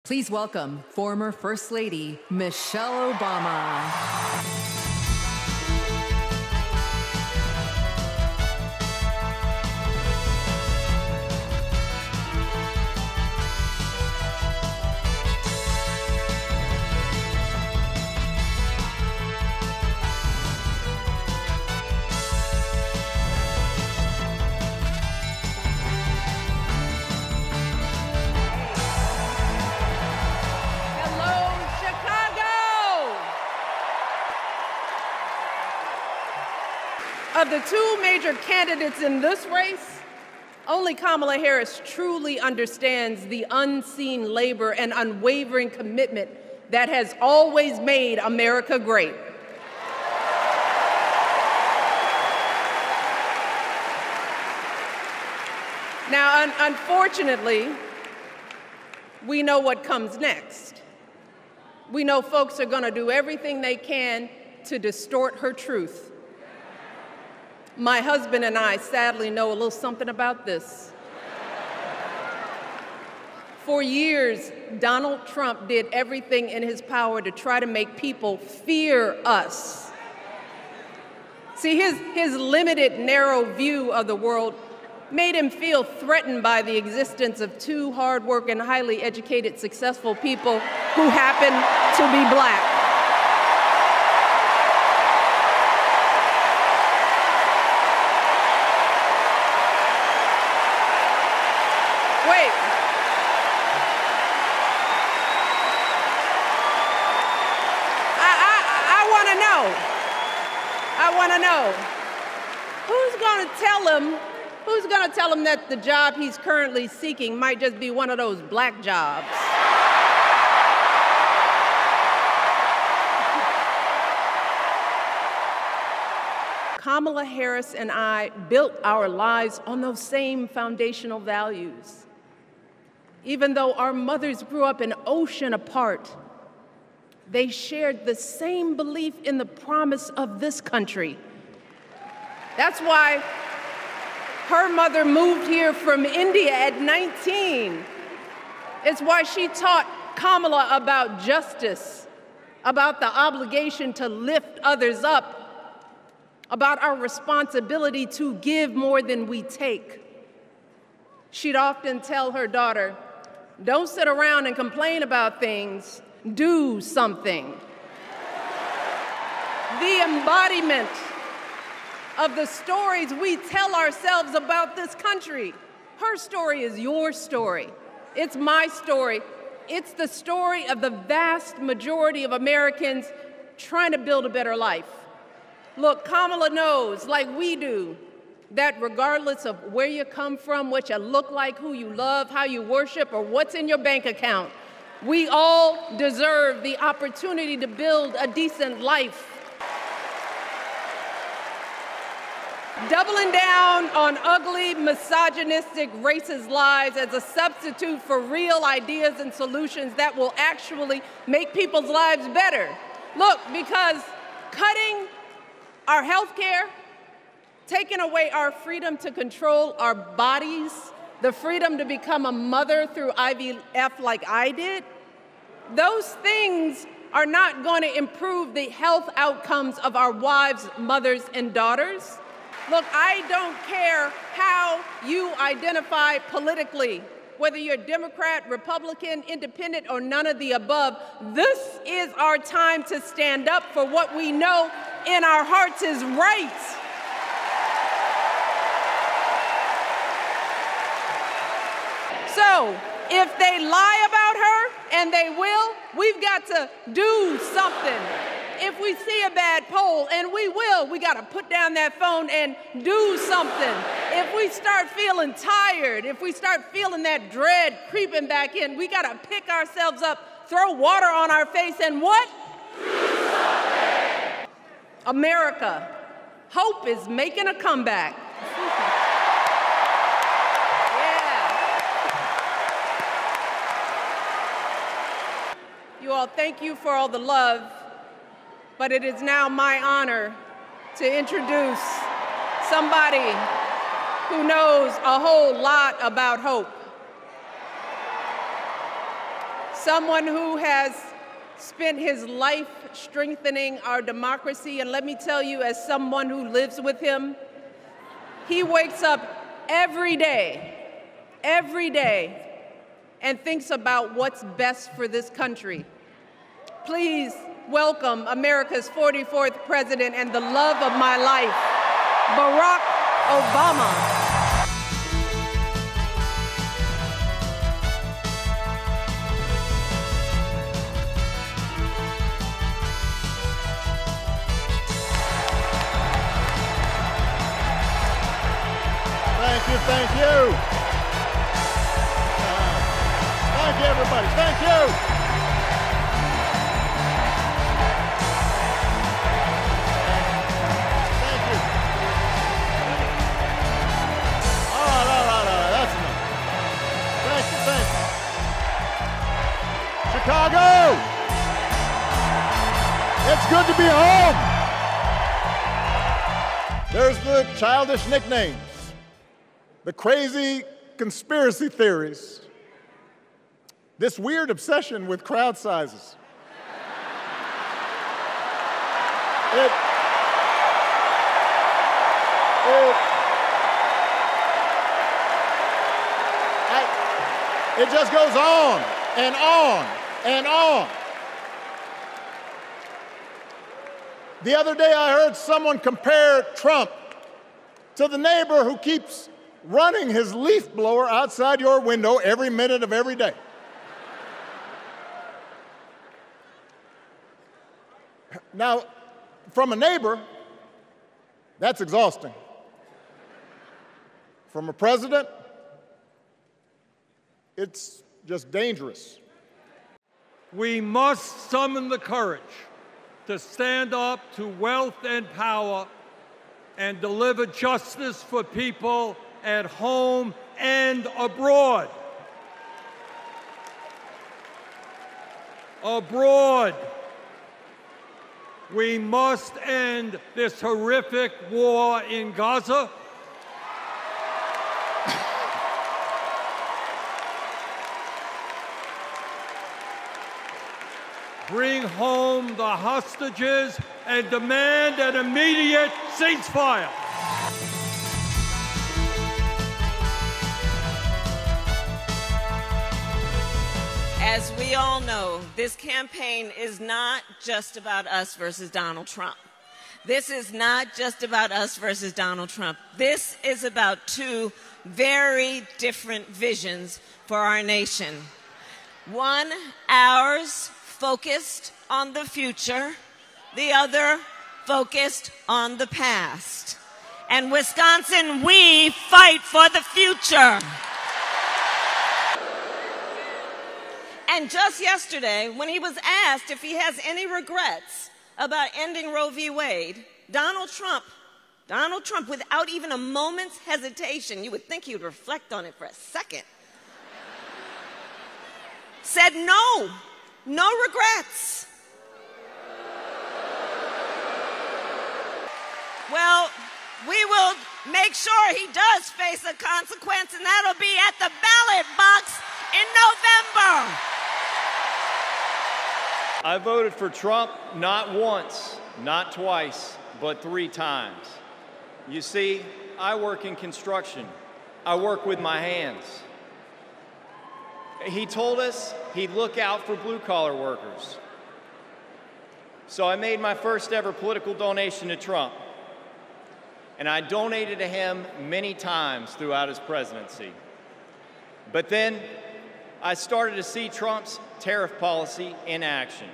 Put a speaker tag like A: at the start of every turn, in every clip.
A: Please welcome former First Lady Michelle Obama.
B: Of the two major candidates in this race, only Kamala Harris truly understands the unseen labor and unwavering commitment that has always made America great. Now, unfortunately, we know what comes next. We know folks are going to do everything they can to distort her truth. My husband and I sadly know a little something about this. For years, Donald Trump did everything in his power to try to make people fear us. See, his limited, narrow view of the world made him feel threatened by the existence of two hard-working, highly educated, successful people who happen to be black. I want to know, who's going to tell him that the job he's currently seeking might just be one of those black jobs? Kamala Harris and I built our lives on those same foundational values. Even though our mothers grew up an ocean apart, they shared the same belief in the promise of this country. That's why her mother moved here from India at 19. It's why she taught Kamala about justice, about the obligation to lift others up, about our responsibility to give more than we take. She'd often tell her daughter, "Don't sit around and complain about things. Do something." The embodiment of the stories we tell ourselves about this country. Her story is your story. It's my story. It's the story of the vast majority of Americans trying to build a better life. Look, Kamala knows, like we do, that regardless of where you come from, what you look like, who you love, how you worship, or what's in your bank account, we all deserve the opportunity to build a decent life. Doubling down on ugly, misogynistic, racist lies as a substitute for real ideas and solutions that will actually make people's lives better. Look, because cutting our health care, taking away our freedom to control our bodies, the freedom to become a mother through IVF like I did, those things are not going to improve the health outcomes of our wives, mothers, and daughters. Look, I don't care how you identify politically, whether you're Democrat, Republican, Independent, or none of the above. This is our time to stand up for what we know in our hearts is right. So, if they lie about her, and they will, we've got to do something. If we see a bad poll, and we will, we got to put down that phone and do something. If we start feeling tired, if we start feeling that dread creeping back in, we got to pick ourselves up, throw water on our face, and what? Do something. America, hope is making a comeback. You all, thank you for all the love, but it is now my honor to introduce somebody who knows a whole lot about hope. someone who has spent his life strengthening our democracy. And let me tell you, as someone who lives with him, he wakes up every day, and thinks about what's best for this country. Please welcome America's 44th president and the love of my life, Barack Obama.
C: Thank you. Thank you, everybody. Thank you. Thank you. All right. That's enough. Thank you. Chicago! It's good to be home. There's the childish nicknames, the crazy conspiracy theories, this weird obsession with crowd sizes. It just goes on and on and on. The other day I heard someone compare Trump to the neighbor who keeps running his leaf blower outside your window every minute of every day. Now, from a neighbor, that's exhausting. From a president, it's just dangerous.
D: We must summon the courage to stand up to wealth and power and deliver justice for people at home and abroad. Abroad, we must end this horrific war in Gaza. Bring home the hostages and demand an immediate ceasefire.
E: As we all know, this campaign is not just about us versus Donald Trump. This is not just about us versus Donald Trump. This is about two very different visions for our nation. One, ours, focused on the future. The other, focused on the past. And Wisconsin, we fight for the future. And just yesterday, when he was asked if he has any regrets about ending Roe v. Wade, Donald Trump, without even a moment's hesitation, you would think he would reflect on it for a second, said no regrets. Well, we will make sure he does face a consequence, and that'll be at the ballot box in November.
F: I voted for Trump not once, not twice, but 3 times. You see, I work in construction. I work with my hands. He told us he'd look out for blue-collar workers. So I made my first ever political donation to Trump. And I donated to him many times throughout his presidency. But then I started to see Trump's tariff policy in action.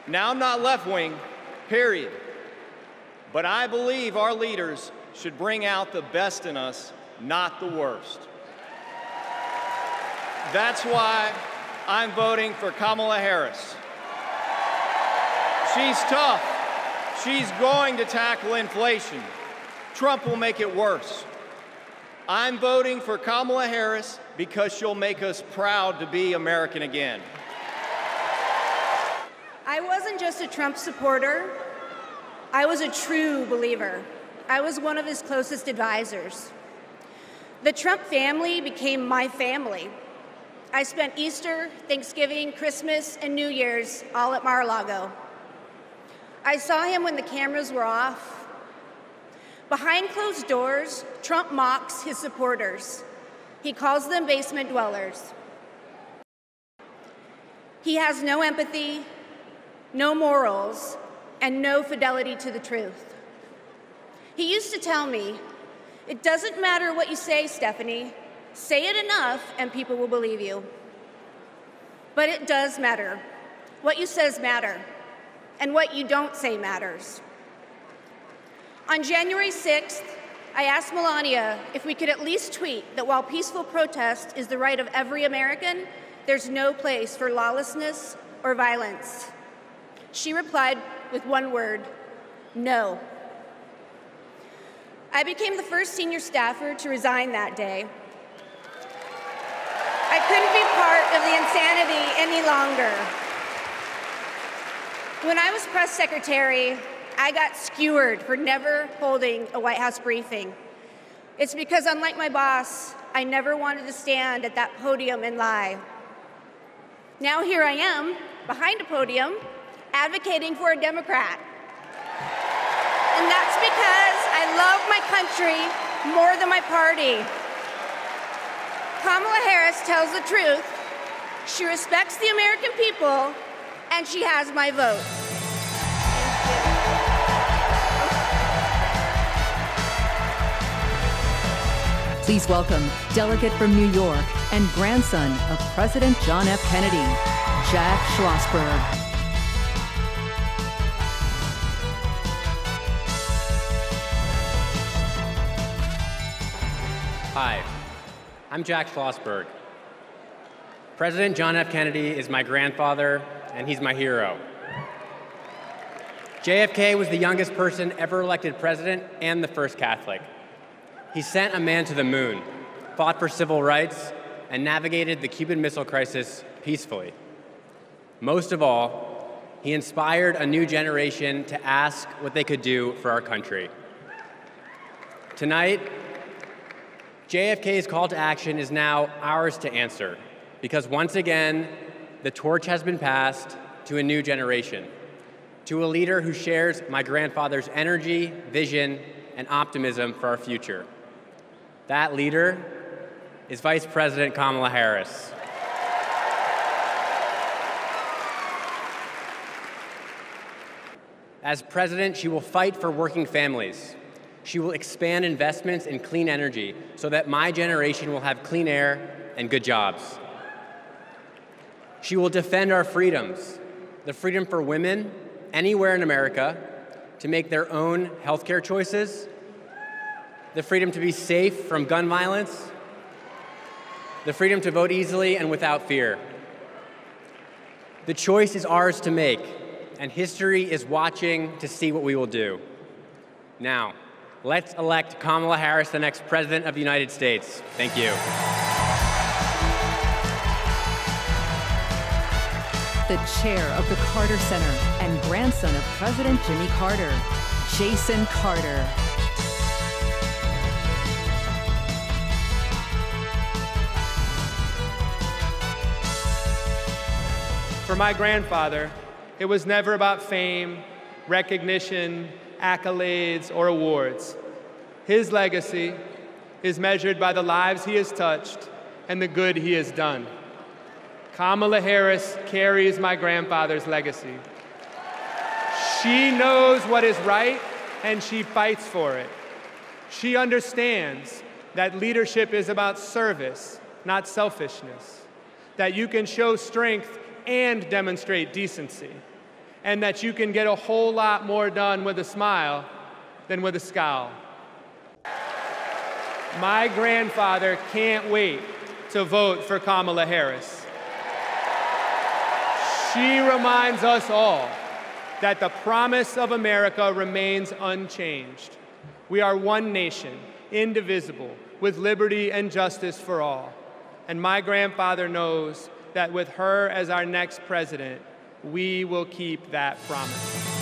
F: Now, I'm not left-wing, period. But I believe our leaders should bring out the best in us, not the worst. That's why I'm voting for Kamala Harris. She's tough. She's going to tackle inflation. Trump will make it worse. I'm voting for Kamala Harris because she'll make us proud to be American again.
G: I wasn't just a Trump supporter. I was a true believer. I was one of his closest advisors. The Trump family became my family. I spent Easter, Thanksgiving, Christmas, and New Year's all at Mar-a-Lago. I saw him when the cameras were off. Behind closed doors, Trump mocks his supporters. He calls them basement dwellers. He has no empathy, no morals, and no fidelity to the truth. He used to tell me, "It doesn't matter what you say, Stephanie. Say it enough and people will believe you." But it does matter. What you say matters, and what you don't say matters. On January 6th, I asked Melania if we could at least tweet that while peaceful protest is the right of every American, there's no place for lawlessness or violence. She replied with one word: no. I became the first senior staffer to resign that day. I couldn't be part of the insanity any longer. When I was press secretary, I got skewered for never holding a White House briefing. It's because, unlike my boss, I never wanted to stand at that podium and lie. Now here I am, behind a podium, advocating for a Democrat. And that's because I love my country more than my party. Kamala Harris tells the truth. She respects the American people, and she has my vote.
A: Please welcome delegate from New York and grandson of President John F. Kennedy, Jack Schlossberg.
H: Hi, I'm Jack Schlossberg. President John F. Kennedy is my grandfather, and he's my hero. JFK was the youngest person ever elected president and the first Catholic. He sent a man to the moon, fought for civil rights, and navigated the Cuban Missile Crisis peacefully. Most of all, he inspired a new generation to ask what they could do for our country. Tonight, JFK's call to action is now ours to answer, because once again, the torch has been passed to a new generation, to a leader who shares my grandfather's energy, vision, and optimism for our future. That leader is Vice President Kamala Harris. As president, she will fight for working families. She will expand investments in clean energy so that my generation will have clean air and good jobs. She will defend our freedoms, the freedom for women anywhere in America to make their own healthcare choices, the freedom to be safe from gun violence, the freedom to vote easily and without fear. The choice is ours to make, and history is watching to see what we will do. Now, let's elect Kamala Harris the next President of the United States. Thank you.
A: The chair of the Carter Center and grandson of President Jimmy Carter, Jason Carter.
I: For my grandfather, it was never about fame, recognition, accolades, or awards. His legacy is measured by the lives he has touched and the good he has done. Kamala Harris carries my grandfather's legacy. She knows what is right, and she fights for it. She understands that leadership is about service, not selfishness, that you can show strength and demonstrate decency, and that you can get a whole lot more done with a smile than with a scowl. My grandfather can't wait to vote for Kamala Harris. She reminds us all that the promise of America remains unchanged. We are one nation, indivisible, with liberty and justice for all. And my grandfather knows that with her as our next president, we will keep that promise.